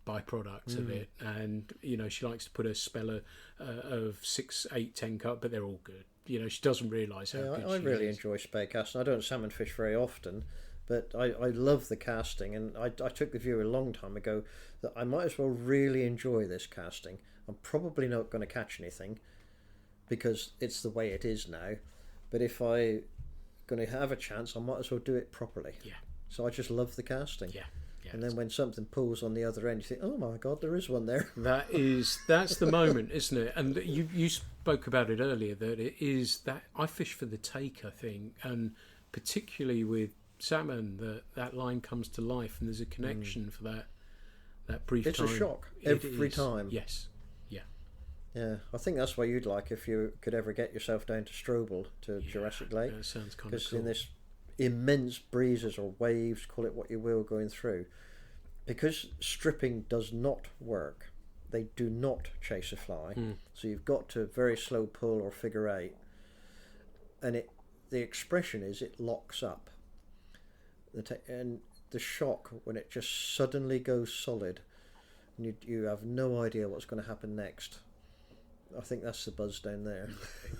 byproduct of it. And, she likes to put a speller of 6, 8, 10 cut, but they're all good. She doesn't realise how good I she really is. enjoy spey casting. I don't salmon fish very often, but I love the casting, and I took the view a long time ago that I might as well really enjoy this casting. I'm probably not going to catch anything because it's the way it is now, but if I'm going to have a chance, I might as well do it properly. Yeah. So I just love the casting. Yeah. And then when something pulls on the other end, you think, oh my God, there is one there. That's the moment, isn't it? And you spoke about it earlier, that it is that I fish for the take, I think, and particularly with salmon, that line comes to life and there's a connection for that brief time. It's a shock every time. Yes. Yeah. Yeah, I think that's why you'd like if you could ever get yourself down to Strobel, to Jurassic Lake. That sounds kind of Because cool. in this immense breezes or waves, call it what you will, going through, because stripping does not work, they do not chase a fly. So you've got to very slow pull or figure eight, and the expression is it locks up. And the shock when it just suddenly goes solid, and you have no idea what's going to happen next. I think that's the buzz down there.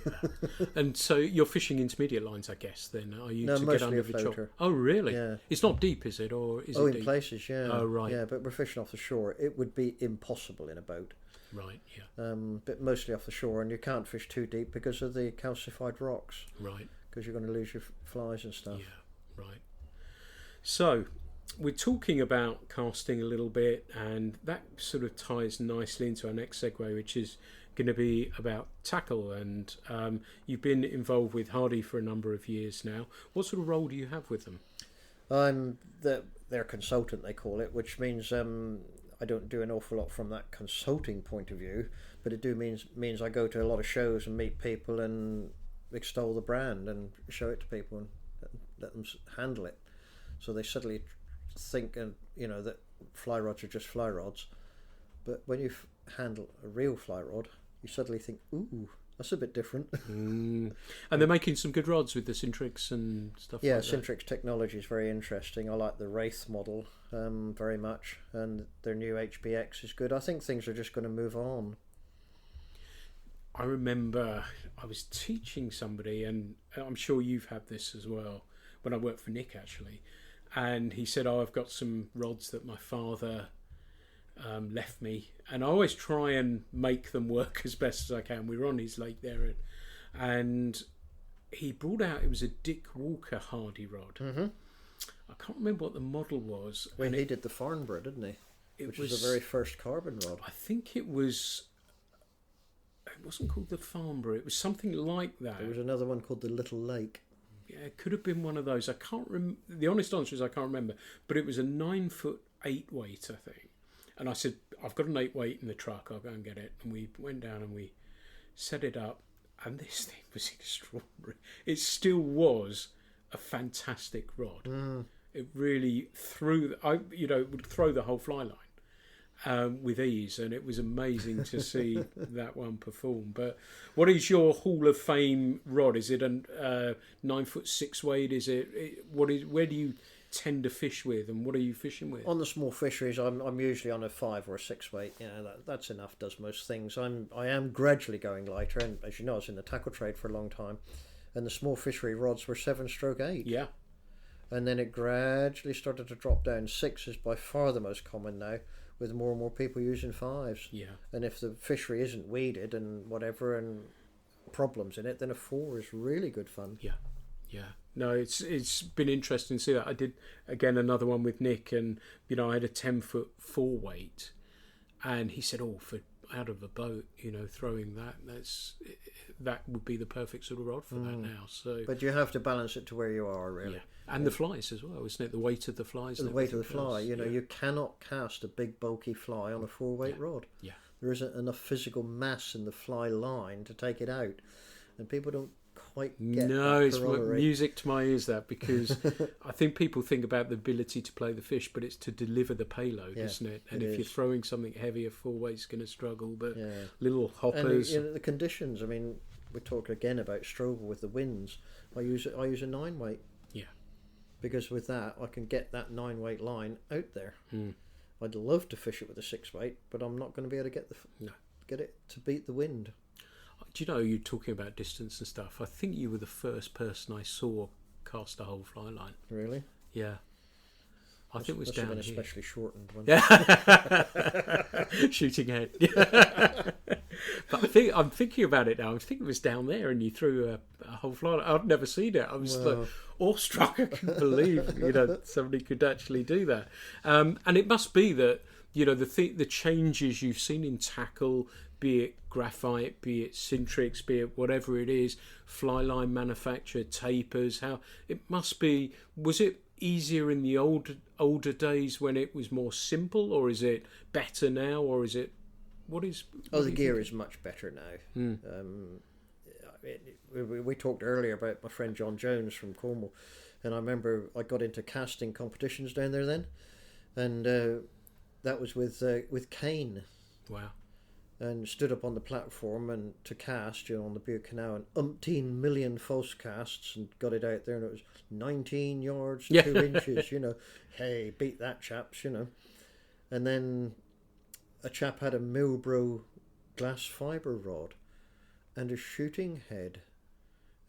Yeah. And so you're fishing intermediate lines, I guess, then, are you, No, to get mostly under a the chop? floater. Oh, really? Yeah. It's not deep, is it? Or is it in deep? places, yeah. Oh, right. Yeah, but we're fishing off the shore. It would be impossible in a boat. Right, yeah. But mostly off the shore, and you can't fish too deep because of the calcified rocks. Right. Because you're going to lose your flies and stuff. Yeah, right. So, we're talking about casting a little bit, and that sort of ties nicely into our next segue, which is going to be about tackle. And you've been involved with Hardy for a number of years now. What sort of role do you have with them? I'm their consultant, they call it, which means I don't do an awful lot from that consulting point of view, but it means I go to a lot of shows and meet people and extol the brand and show it to people and let them handle it. So they suddenly think, that fly rods are just fly rods, but when you handle a real fly rod, you suddenly think, ooh, that's a bit different. And they're making some good rods with the Cintrix and stuff like that. Yeah, Cintrix technology is very interesting. I like the Wraith model very much, and their new HPX is good. I think things are just going to move on. I remember I was teaching somebody, and I'm sure you've had this as well, when I worked for Nick actually, and he said, I've got some rods that my father left me, and I always try and make them work as best as I can. We were on his lake there, and he brought out, it was a Dick Walker Hardy rod. Mm-hmm. I can't remember what the model was. Well, he did the Farnborough, didn't he? Which was the very first carbon rod. I think it wasn't called the Farnborough, it was something like that. There was another one called the Little Lake. Yeah, it could have been one of those. I can't remember. The honest answer is I can't remember. But it was a 9'8" weight, I think. And I said, I've got an 8 weight in the truck. I'll go and get it. And we went down and we set it up. And this thing was extraordinary. It still was a fantastic rod. It really it would throw the whole fly line. with ease, and it was amazing to see that one perform. But what is your Hall of Fame rod? Is it a 9'6" weight? Is it where do you tend to fish with, and what are you fishing with? On the small fisheries, I'm usually on a 5 or a 6 weight. That's enough. Does most things. I am gradually going lighter, and as you know, I was in the tackle trade for a long time, and the small fishery rods were 7/8. Yeah. And then it gradually started to drop down. 6 is by far the most common now, with more and more people using 5s. Yeah. And if the fishery isn't weeded and whatever and problems in it, then a 4 is really good fun. Yeah. Yeah. No, it's been interesting to see that. I did again another one with Nick, and I had a 10-foot 4 weight, and he said, "Oh, for out of a boat, throwing that would be the perfect sort of rod for that now." So, but you have to balance it to where you are, really. Yeah. And the flies as well, isn't it? The weight of the flies. The weight of the fly. You cannot cast a big bulky fly on a 4 weight rod. Yeah. There isn't enough physical mass in the fly line to take it out, and people don't quite get that it's corollary. music to my ears, that, because I think people think about the ability to play the fish, but it's to deliver the payload, isn't it? And if you're throwing something heavy, a 4 weight's going to struggle, but little hoppers. And the conditions. I mean, we talk again about Strobel with the winds. I use a 9 weight. Yeah. Because with that, I can get that 9 weight line out there. I'd love to fish it with a 6 weight, but I'm not going to be able to get it to beat the wind. Do you know, you're talking about distance and stuff, I think you were the first person I saw cast a whole fly line. Really? Yeah. I think it was down here. Especially shortened one. Yeah. Shooting head. But I'm thinking about it now. I think it was down there, and you threw a whole fly line. I'd never seen it. I was like awestruck. I couldn't believe somebody could actually do that. And it must be that the changes you've seen in tackle, be it graphite, be it Cintrix, be it whatever it is, fly line manufacture, tapers, how it must be. Was it easier in the older days when it was more simple, or is it better now, or is it the gear is much better now. We talked earlier about my friend John Jones from Cornwall, and I remember I got into casting competitions down there then, and that was with Kane. Wow. And stood up on the platform and to cast, on the Bute Canal, and umpteen million false casts, and got it out there, and it was 19 yards, 2 inches, hey, beat that, chaps, And then a chap had a Milbro glass fibre rod and a shooting head,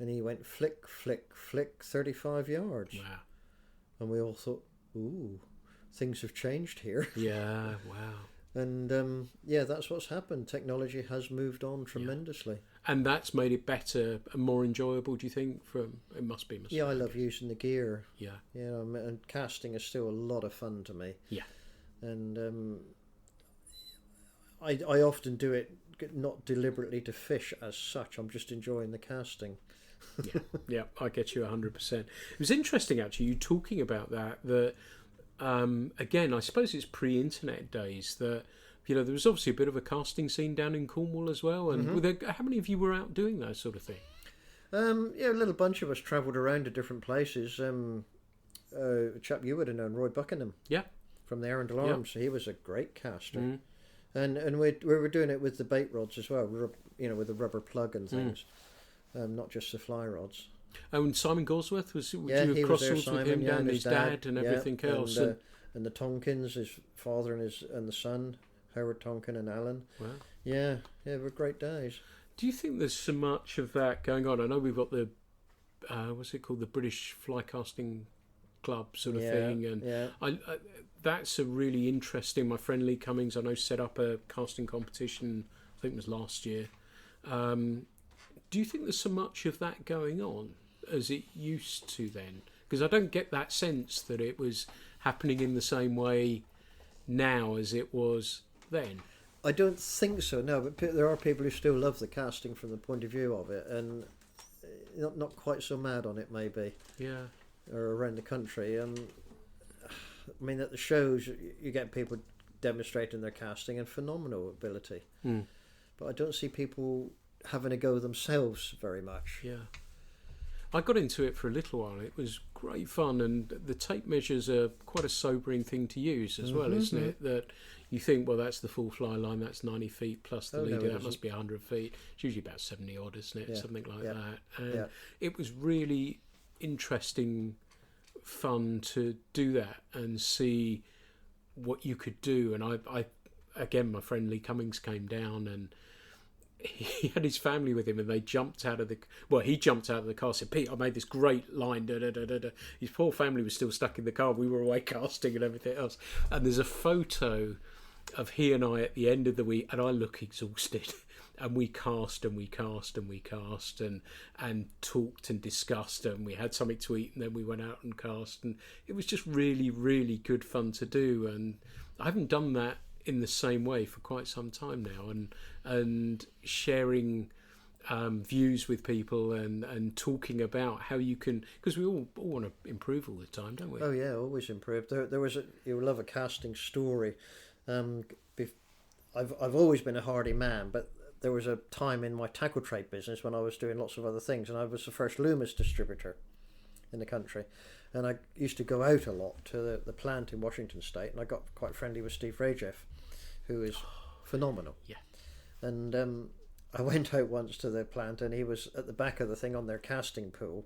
and he went flick, flick, flick 35 yards. Wow. And we all thought, ooh, things have changed here. Yeah, wow. And that's what's happened. Technology has moved on tremendously. And that's made it better and more enjoyable, do you think? It must be. Yeah, I love using the gear. Yeah. And casting is still a lot of fun to me. Yeah. And I often do it not deliberately to fish as such. I'm just enjoying the casting. Yeah, I get you 100%. It was interesting, actually, you talking about that again, I suppose it's pre-internet days that there was obviously a bit of a casting scene down in Cornwall as well. And how many of you were out doing that sort of thing? A little bunch of us travelled around to different places. A chap you would have known, Roy Buckingham. Yeah. From the Arundel Arms. He was a great caster. And we were doing it with the bait rods as well, with the rubber plug and things, not just the fly rods. And Simon Goldsworth, you he cross was there, swords with Simon, him down, his dad and everything else. And the Tonkins, his father and the son, Howard Tonkin and Alan. Wow. Yeah, they were great days. Do you think there's so much of that going on? I know we've got the, what's it called, the British Fly Casting Club sort of thing. And I that's a really interesting, my friend Lee Cummings, I know, set up a casting competition, I think it was last year. Do you think there's so much of that going on as it used to then? Because I don't get that sense that it was happening in the same way now as it was then. I don't think so, no, but there are people who still love the casting from the point of view of it, and not quite so mad on it, maybe. Yeah. Or around the country. I mean, at the shows, you get people demonstrating their casting and phenomenal ability. But I don't see people having a go themselves very much. Yeah. I got into it for a little while. It was great fun, and the tape measures are quite a sobering thing to use as well, isn't it? That you think, well, that's the full fly line, that's 90 feet plus the leader, that must be 100 feet. It's usually about 70 odd, isn't it? Yeah. Something like Yeah. that. And Yeah. it was really interesting fun to do that and see what you could do. And I again, my friend Lee Cummings came down, and he had his family with him, and they jumped out of the he jumped out of the car, said, Pete, I made this great line, da, da, da, da, da. His poor family was still stuck in the car, we were away casting and everything else, and there's a photo of he and I at the end of the week, and I look exhausted, and we cast and we cast and we cast and talked and discussed, and we had something to eat, and then we went out and cast, and it was just really, really good fun to do. And I haven't done that in the same way for quite some time now, and sharing views with people and talking about how you can, because we all want to improve all the time, don't we? Oh yeah, always improve. There was you'll love a casting story. I've always been a hardy man, but there was a time in my tackle trade business when I was doing lots of other things, and I was the first Loomis distributor in the country, and I used to go out a lot to the plant in Washington State, and I got quite friendly with Steve Rajeff, who is phenomenal. Yeah. And I went out once to the plant, and he was at the back of the thing on their casting pool,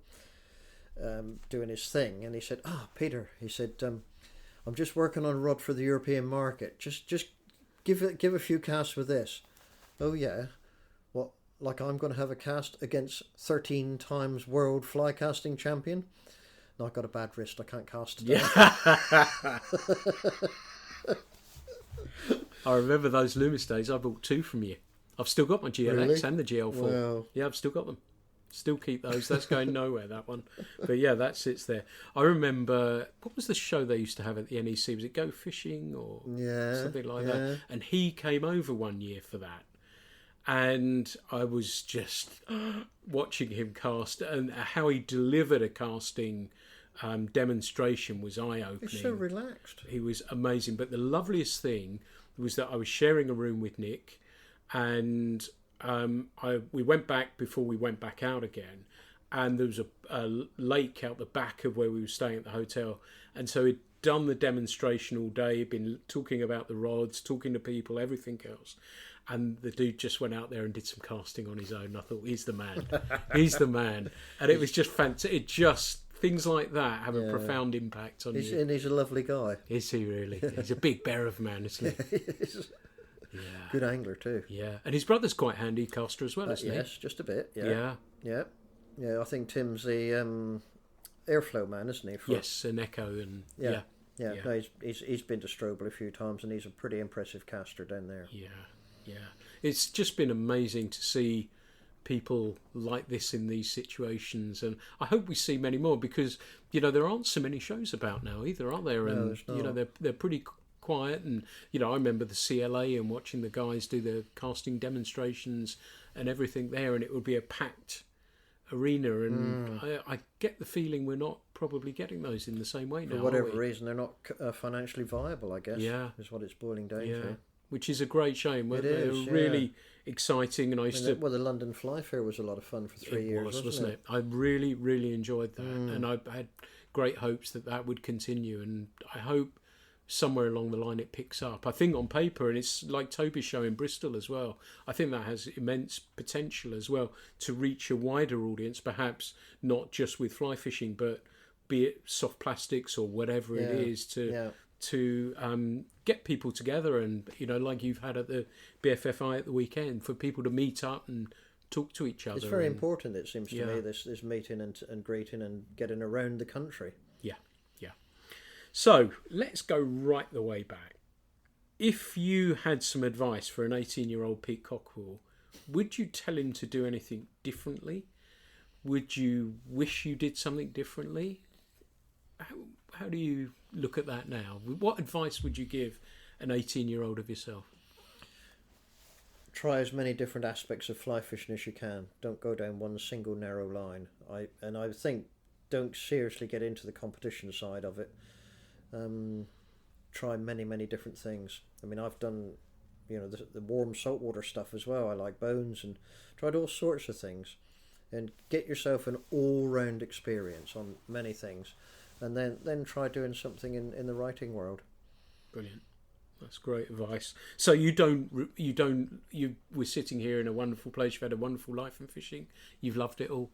doing his thing, and he said, Peter, he said, I'm just working on a rod for the European market. Just give a few casts with this. Oh yeah, what? Like I'm going to have a cast against 13 times world fly casting champion? No, I got a bad wrist. I can't cast today. Yeah. I remember those Loomis days. I bought 2 from you. I've still got my GLX Really? and the GL4. Wow. Yeah, I've still got them. Still keep those. That's going nowhere, that one. But yeah, that sits there. I remember, what was the show they used to have at the NEC? Was it Go Fishing or something like that? And he came over one year for that. And I was just watching him cast, and how he delivered a casting demonstration was eye-opening. He's so relaxed. He was amazing. But the loveliest thing was that I was sharing a room with Nick, and we went back before we went back out again, and there was a lake out the back of where we were staying at the hotel, and so he'd done the demonstration all day, he'd been talking about the rods, talking to people, everything else, and the dude just went out there and did some casting on his own. I thought, he's the man. He's the man. And it was just fantastic. It just, things like that have a profound impact on you. And he's a lovely guy. Is he really? He's a big bear of a man, isn't he? Yeah. Good angler too. Yeah. And his brother's quite handy caster as well, isn't he? Yes, just a bit. Yeah. Yeah. I think Tim's the airflow man, isn't he? Yes, an Echo and Yeah. No, he's been to Strobel a few times, and he's a pretty impressive caster down there. Yeah. It's just been amazing to see people like this in these situations, and I hope we see many more, because there aren't so many shows about now either, are there? And there's not. they're pretty quiet, and I remember the CLA and watching the guys do the casting demonstrations and everything there, and it would be a packed arena, and I get the feeling we're not probably getting those in the same way now. For whatever reason, they're not financially viable, I guess. Yeah, is what it's boiling down to. Which is a great shame. It They're is, really exciting, and I used to. Well, the London Fly Fair was a lot of fun for 3 years, wasn't it? I really, really enjoyed that, and I had great hopes that would continue, and I hope somewhere along the line it picks up. I think on paper, and it's like Toby's show in Bristol as well, I think that has immense potential as well to reach a wider audience, perhaps not just with fly fishing, but be it soft plastics or whatever it is, to get people together, and like you've had at the BFFI at the weekend, for people to meet up and talk to each other. It's very important, it seems to me, this meeting and greeting and getting around the country. So let's go right the way back. If you had some advice for an 18-year-old Pete Cockwill, would you tell him to do anything differently? Would you wish you did something differently? How do you look at that now? What advice would you give an 18-year-old of yourself? Try as many different aspects of fly fishing as you can. Don't go down one single narrow line. I think don't seriously get into the competition side of it. Try many different things. I mean, I've done the warm saltwater stuff as well. I like bones and tried all sorts of things. and get yourself an all-round experience on many things, and then try doing something in the writing world. Brilliant. That's great advice. So we're sitting here in a wonderful place. You've had a wonderful life in fishing. You've loved it all.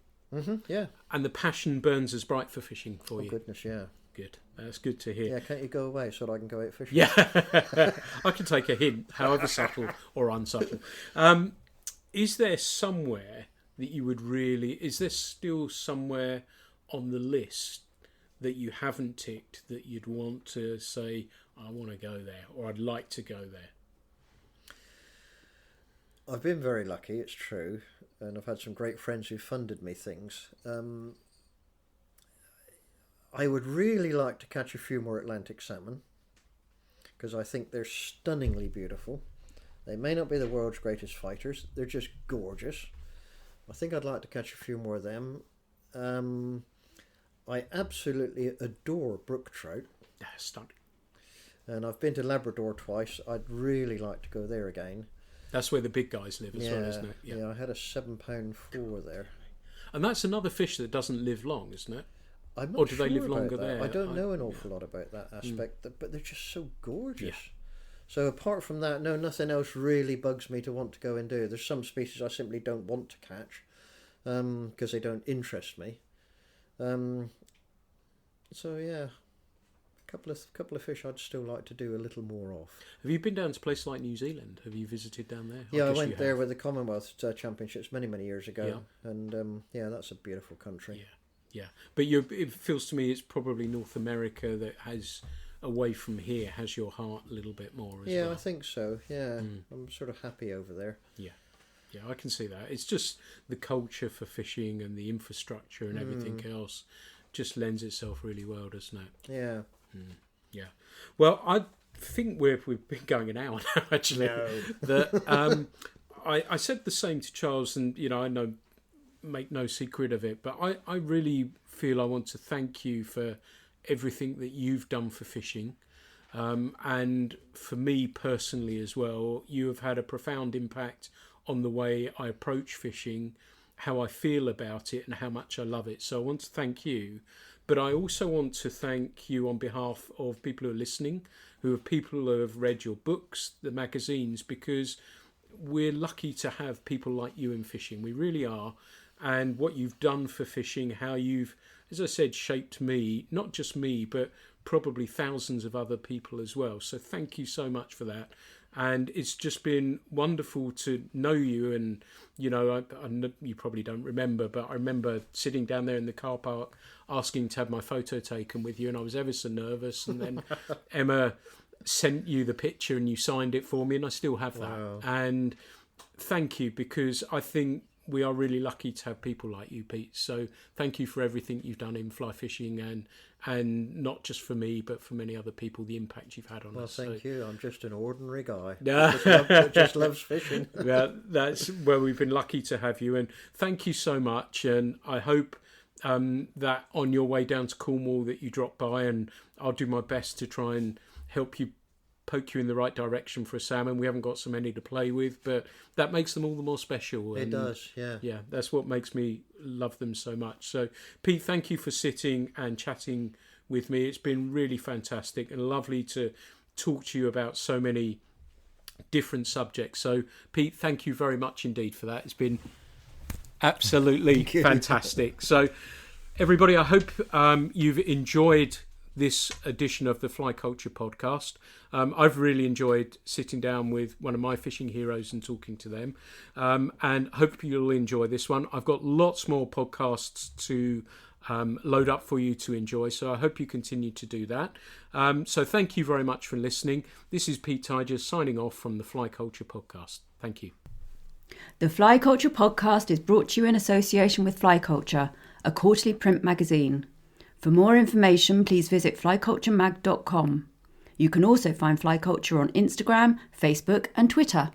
Yeah. And the passion burns as bright for fishing for you. Oh, goodness, yeah. Good. That's good to hear. Yeah, can't you go away so that I can go out fishing? Yeah. I can take a hint, however subtle or unsubtle. Is there somewhere that you would really... Is there still somewhere on the list that you haven't ticked that you'd want to say, I want to go there, or I'd like to go there? I've been very lucky, it's true, and I've had some great friends who funded me things. I would really like to catch a few more Atlantic salmon, because I think they're stunningly beautiful. They may not be the world's greatest fighters, they're just gorgeous. I think I'd like to catch a few more of them. I absolutely adore brook trout. Stunning. And I've been to Labrador twice. I'd really like to go there again. That's where the big guys live as well, isn't it? Yeah, I had a 7-pound 4 there. And that's another fish that doesn't live long, isn't it? I'm not Or do sure they live about longer that. there? I don't know an awful lot about that aspect, but they're just so gorgeous. Yeah. So apart from that, no, nothing else really bugs me to want to go and do. There's some species I simply don't want to catch because they don't interest me. So yeah, a couple of fish I'd still like to do a little more of. Have you been down to a place like New Zealand? Have you visited down there? Yeah, I went there with the Commonwealth Championships many years ago, yeah. And that's a beautiful country. Yeah. But it feels to me it's probably North America that has, away from here, has your heart a little bit more as well. Yeah, I think so. Yeah, I'm sort of happy over there. Yeah, I can see that. It's just the culture for fishing and the infrastructure and everything else just lends itself really well, doesn't it? Yeah. Yeah. Well, I think we've been going an hour now, actually. No. That I said the same to Charles, and I make no secret of it, but I really feel I want to thank you for everything that you've done for fishing, and for me personally as well. You have had a profound impact on the way I approach fishing, how I feel about it, and how much I love it. So I want to thank you. But I also want to thank you on behalf of people who are listening, people who have read your books, the magazines, because we're lucky to have people like you in fishing. We really are. And what you've done for fishing, how you've, as I said, shaped me, not just me, but probably thousands of other people as well. So thank you so much for that. And it's just been wonderful to know you. And, you probably don't remember, but I remember sitting down there in the car park asking to have my photo taken with you. And I was ever so nervous. And then Emma sent you the picture and you signed it for me. And I still have that. Wow. And thank you, because I think we are really lucky to have people like you, Pete. So thank you for everything you've done in fly fishing, and not just for me, but for many other people, the impact you've had on us. Well, thank you. I'm just an ordinary guy. Just loves fishing. Well, that's where we've been lucky to have you. And thank you so much. And I hope that on your way down to Cornwall that you drop by, and I'll do my best to try and help you, poke you in the right direction for a salmon. We haven't got so many to play with, but that makes them all the more special. It does, yeah. Yeah, that's what makes me love them so much. So, Pete, thank you for sitting and chatting with me. It's been really fantastic and lovely to talk to you about so many different subjects. So, Pete, thank you very much indeed for that. It's been absolutely fantastic. So, everybody, I hope you've enjoyed this edition of the Fly Culture podcast. I've really enjoyed sitting down with one of my fishing heroes and talking to them, and hope you'll enjoy this one. I've got lots more podcasts to load up for you to enjoy, so I hope you continue to do that. So thank you very much for listening. This is Pete Tigers signing off from the Fly Culture podcast. Thank you. The Fly Culture podcast is brought to you in association with Fly Culture, a quarterly print magazine. For more information, please visit flyculturemag.com. You can also find Fly Culture on Instagram, Facebook and Twitter.